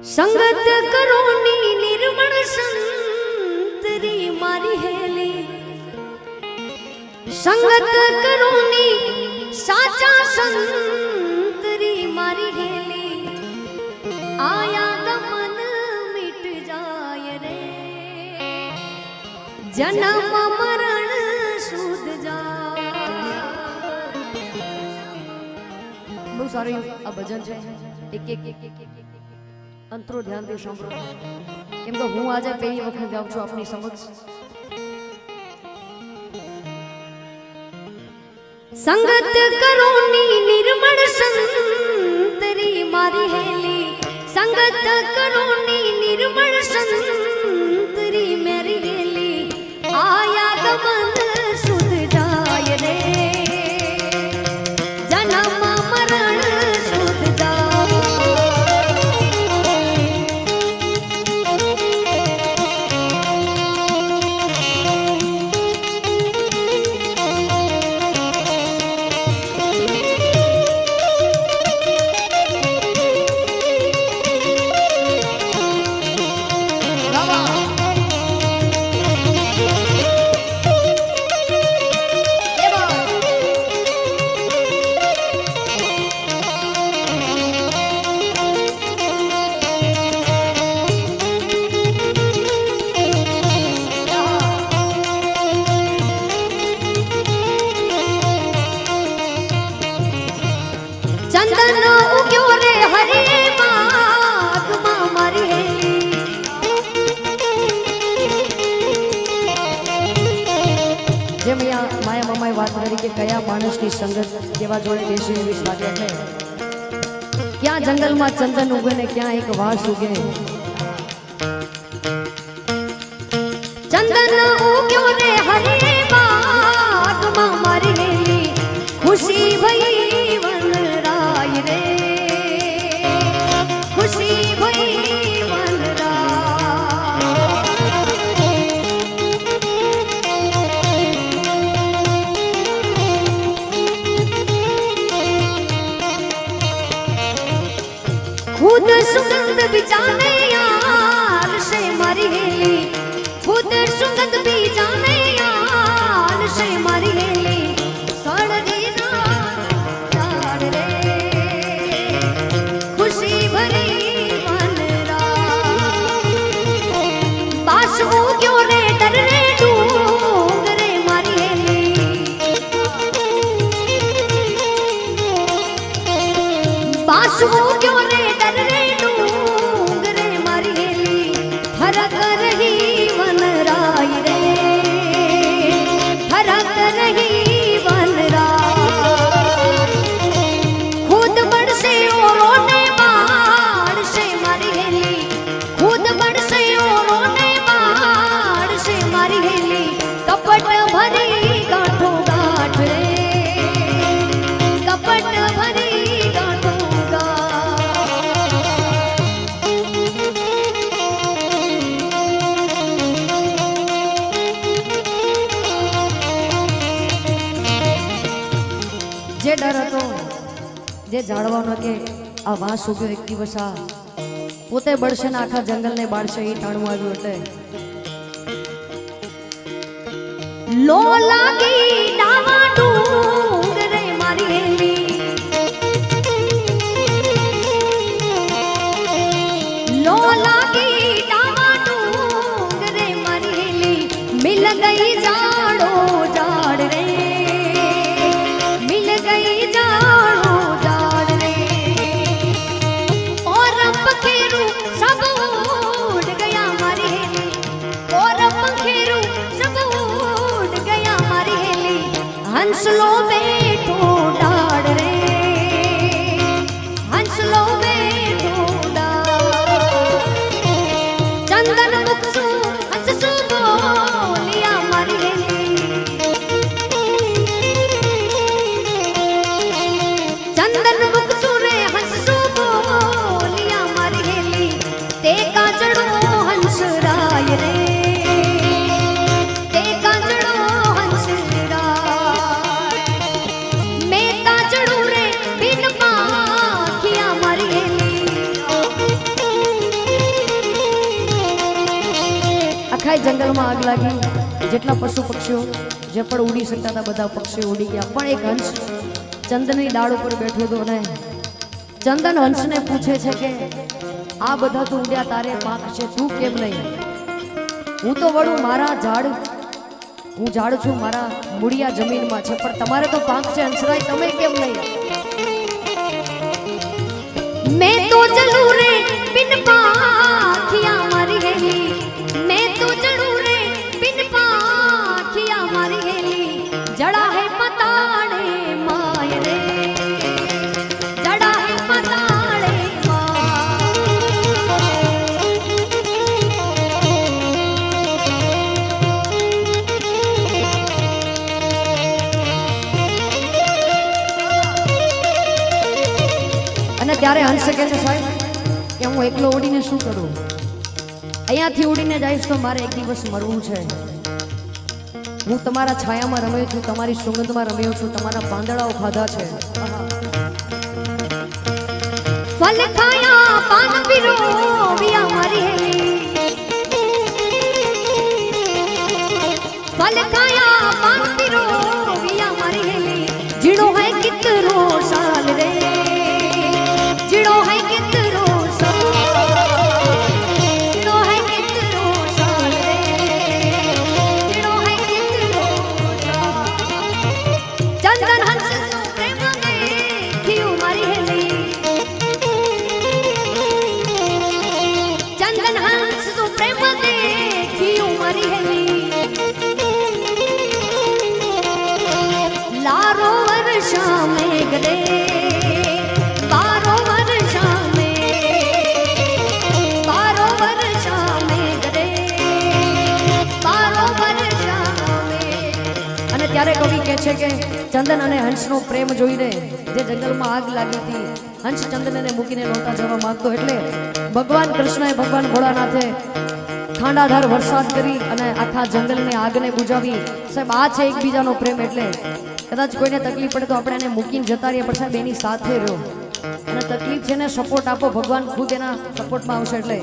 संगत करोनी निर्मल संतरी मारी हेली, संगत करोनी साचा संतरी मारी हेली। आया गमन मिट जाय रे, जन्म मरण सुध जा। बहुत सारे आ भजन है, एक अंतरो ध्यान दे सांभळो, केम के हूँ आज पहली वखत गाऊं छुं आपनी समक्ष। संगत करोनी निर्मल संतरी मारी हेली, संगत करोनी निर्मल संतरी मेरी हेली। आया गमन सुध जाय रे, जन्म मरण सुध जा। चंदन उग्यो रे हरे माग मारी हेली, जेम माया मामाए बात करी के कया मानसनी संगत केवा जोड़े बेसीने विश्वास એટલે क्या जंगल में चंदन उगे ने क्या एक वास उगे। चंदन उग्यो रे हरे माग मारी हेली, खुशी भई खुशी भई वनरा। खुद सुगंध बिजाने यार से मारी हेली, खुद सुगंध बिजाने यार से मारी हेली। बासुओ क्यों रे डर रे डूंगरे मारी हेली, फरक रही वन राय रे, फरक रही वन राय। खुद बड़ से औरों ने बाढ़ से मारी हेली, खुद बड़ से औरों ने बाढ़ से मारी हेली। कपट भरी गांठों गांठ रे, कपट भरी जे डर હતો જે જાળવાનો કે આ વાસ ઉગ્યો એક દિવસ આ પોતે બળશે ને આખા જંગલને બાળશે એ ટાણું આવ્યું એટલે લો લાગી ડાવા ડુંગરે મારી હેલી, લો લાગી ડાવા ડુંગરે મારી હેલી। મિલ ગઈ જાડો જાડ રે, हंस लो આખા જંગલમાં આગ લાગી, જેટલા પશુ પક્ષીઓ જે પણ ઉડી શકતા હતા બધા પક્ષીઓ ઉડી ગયા, પણ એક હંસ ચંદનની ડાળ ઉપર બેઠો હતો અને ચંદન હંસને પૂછે છે કે આ બધા તો ઉડ્યા, તારે પાંખ છે, તું કેમ નહીં? હું તો વળું મારા ઝાડ, હું ઝાડ છું, મારા મૂળિયા જમીનમાં છે, પણ તમારે તો પાંખ છે હંસરાય, તમે કેમ નહીં? मैं तो चलूं रे बिन पाखिया मारी हेली, मैं तो चलूं रे बिन पाखिया मारी हेली, जड़ा है पताड़े माय रे, जड़ा है पताड़े અને ત્યારે હંસ કે છે સાહેબ કે હું એકલો ઉડીને શું કરું, અહીંયાથી ઉડીને જઈશ તો મારે એક દિવસ મરવું છે, હું તમારા છાયામાં રમ્યો છું, તમારી સુગંધમાં રમ્યો છું, તમારા પાંદડાઓ ખાધા છે, ફલ ખાયા પાન પીરો વિયા મારી હેલી, फल खाया पान पीरो विया मारी हेली, जीणो है कितरो साल रे, जीणो है कितरो साल, जीणो है कितरो साल रे, जीणो है कितरो साल, चंदन हंस सो प्रेम देखियो मारी हेली, चंदन हंस सो प्रेम देखियो मारी हेली, लारो वर्षा में गले, बारो वर्षा में, बारो वर्षा में गले, बारो वर्षा में। અને ત્યારે કવિ કહે છે કે ચંદન અને હંસનો પ્રેમ જોઈને જે જંગલમાં આગ લાગી હતી, હંસ ચંદનને મૂકીને નહોતા જવા માંગતો, એટલે ભગવાન કૃષ્ણએ, ભગવાન ભોળાનાથે ખાંડાધાર વરસાદ કરી અને આખા જંગલને આગને બુજાવી. સાહેબ આ છે એકબીજાનો પ્રેમ. એટલે કદાચ કોઈને તકલીફ પડે તો આપણે એને મૂકીને જતા રહીએ, પણ સાહેબ એની સાથે રહો અને તકલીફ છે ને સપોર્ટ આપો, ભગવાન ખુદ એના સપોર્ટમાં આવશે. એટલે